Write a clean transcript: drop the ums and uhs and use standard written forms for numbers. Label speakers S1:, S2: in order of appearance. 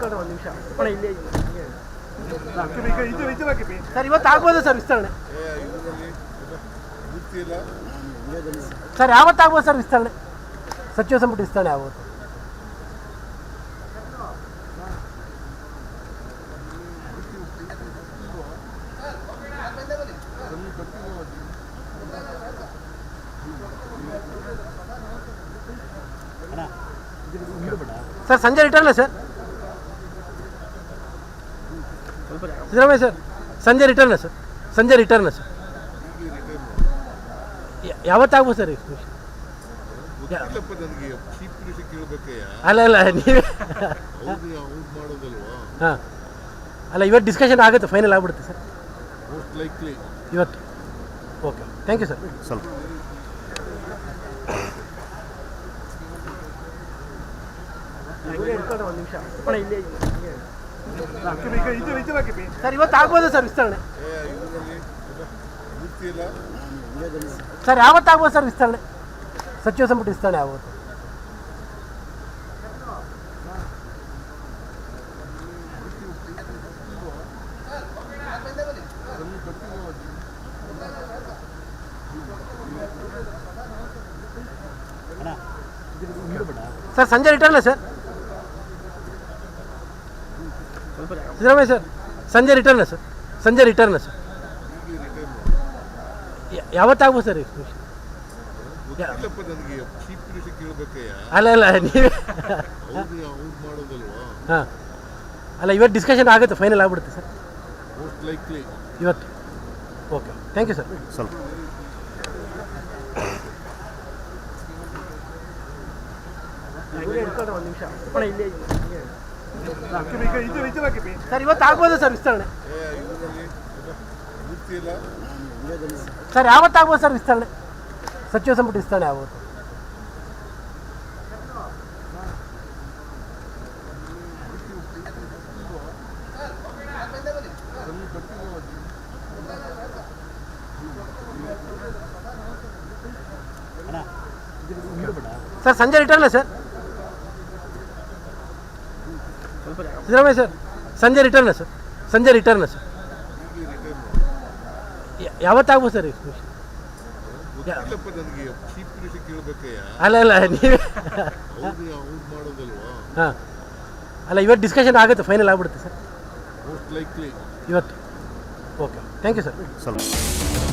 S1: ಒಂದು ನಿಮಿಷ ಸರ್ ಇವತ್ತು ಆಗ್ಬೋದು ಸರ್ ವಿಸ್ತರಣೆ ಸರ್ ಯಾವತ್ತಾಗ್ಬೋದು ಸರ್ ವಿಸ್ತರಣೆ ಸಚಿವ ಸಂಪುಟ ವಿಸ್ತರಣೆ ಆಗೋದು ಸರ್ ಸಂಜೆ ರಿಟರ್ನ ಸರ್ ಸಿದ್ದರಾಮಯ್ಯ ಸರ್ ಸಂಜೆ ರಿಟರ್ನ ಸರ್ ಸಂಜೆ ರಿಟರ್ನ ಸರ್ ಯಾವತ್ತಾಗ್ಬೋದು ಸರ್ ಅಲ್ಲ ನೀವೇ ಹಾಂ ಅಲ್ಲ ಇವತ್ತು ಡಿಸ್ಕಷನ್ ಆಗುತ್ತೆ ಫೈನಲ್ ಆಗ್ಬಿಡುತ್ತೆ ಸರ್ ಇವತ್ತು ಓಕೆ ಥ್ಯಾಂಕ್ ಯು ಸರ್ ಸ್ವಲ್ಪ ಒಂದು ನಿಮಿಷ ಸರ್ ಇವತ್ತು ಆಗ್ಬೋದು ಸರ್ ವಿಸ್ತರಣೆ ಸರ್ ಯಾವತ್ತಾಗ್ಬೋದು ಸರ್ ವಿಸ್ತರಣೆ ಸಚಿವ ಸಂಪುಟ ವಿಸ್ತರಣೆ ಆಗೋದು ಸರ್ ಸಂಜೆ ರಿಟರ್ನ ಸರ್ ಸಿದ್ದರಾಮಯ್ಯ ಸರ್ ಸಂಜೆ ರಿಟರ್ನ ಸರ್ ಸಂಜೆ ರಿಟರ್ನ ಸರ್ ಯಾವತ್ತಾಗ್ಬೋದು ಸರ್ ಅಲ್ಲ ನೀವೇ ಹಾಂ ಅಲ್ಲ ಇವತ್ತು ಡಿಸ್ಕಷನ್ ಆಗುತ್ತೆ ಫೈನಲ್ ಆಗ್ಬಿಡುತ್ತೆ ಸರ್ ಇವತ್ತು ಓಕೆ ಥ್ಯಾಂಕ್ ಯು ಸರ್ ಸ್ವಲ್ಪ ಒಂದು ನಿಮಿಷ ಸರ್ ಇವತ್ತು ಆಗ್ಬೋದು ಸರ್ ವಿಸ್ತರಣೆ ಸರ್ ಯಾವತ್ತಾಗ್ಬೋದು ಸರ್ ವಿಸ್ತರಣೆ ಸಚಿವ ಸಂಪುಟ ವಿಸ್ತರಣೆ ಆಗೋದು ಸರ್ ಸಂಜೆ ರಿಟರ್ನ ಸರ್ ಸಿದ್ದರಾಮಯ್ಯ ಸರ್ ಸಂಜೆ ರಿಟರ್ನ ಸರ್ ಸಂಜೆ ರಿಟರ್ನ ಸರ್ ಯಾವತ್ತಾಗ್ಬೋದು ಸರ್ ಅಲ್ಲ ನೀವೇ ಹಾಂ ಅಲ್ಲ ಇವತ್ತು ಡಿಸ್ಕಷನ್ ಆಗುತ್ತೆ ಫೈನಲ್ ಆಗ್ಬಿಡುತ್ತೆ ಸರ್ ಇವತ್ತು ಓಕೆ ಥ್ಯಾಂಕ್ ಯು ಸರ್ ಸ್ವಲ್ಪ